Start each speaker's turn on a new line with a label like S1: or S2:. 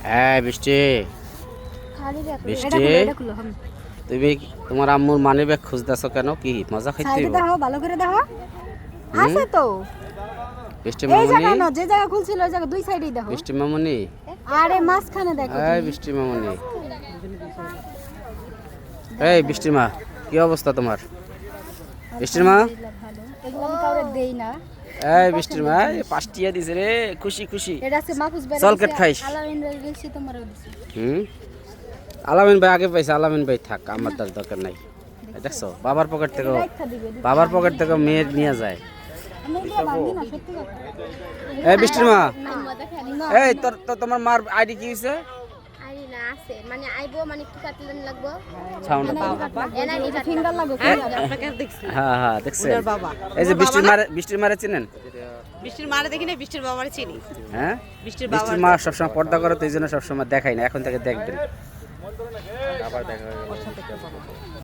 S1: হ্যাঁ বৃষ্টি, বৃষ্টি তুমি তোমার আম্মুর মানি ব্যাগ খুঁজতেছো কেন? কি মজা খাইতে?
S2: দেখো ভালো করে দেখো, আছে তো
S1: বৃষ্টি
S2: এই
S1: মামুনি,
S2: জায়গা না, যে জায়গা খুলছিল ওই জায়গা দুই সাইডেই দেখো।
S1: বৃষ্টি মামুনি,
S2: আরে মাঝখানে দেখো
S1: এই বৃষ্টি মামুনি, এই বৃষ্টি মা, কি অবস্থা তোমার? বৃষ্টির মা,
S2: এগুলো আমি কাউরে দেই না।
S1: এই বৃষ্টির মা, এই 5 টিয়া দিছে রে, খুশি খুশি।
S2: এটা আছে মাহফুজ ভাই,
S1: চল কেট খাইস।
S2: আলামিন ভাই দিছি, তোমারও দিছি।
S1: আলামিন ভাই আগে পাইছে, আলামিন ভাই থাক, আমার তার দরকার নাই। দেখছো বাবার পকেট থেকে, বাবার পকেট থেকে মেয়ে নিয়ে যায়।
S2: আমি এগুলো ভাঙি না, সত্যি কথা।
S1: এই বৃষ্টির মা,
S2: না,
S1: এই তোমার মার আইডি কি হইছে?
S3: আরে না আছে মানে আইবো মানে কি কাটলেন লাগবো
S1: সাউন্ড
S3: এনআইডি কার্ড
S2: ফিঙ্গার লাগবে,
S1: হ্যাঁ হ্যাঁ দেখছেন। এই যে বৃষ্টির মারে চিনেন?
S4: বৃষ্টির মারে দেখি না, বৃষ্টির বাবারে চিনি।
S1: হ্যাঁ,
S4: বৃষ্টির
S1: বৃষ্টির মা সবসময় পর্দা করে, তো এই জন্য সবসময় দেখাই না, এখন থেকে দেখবেন। আবার দেখা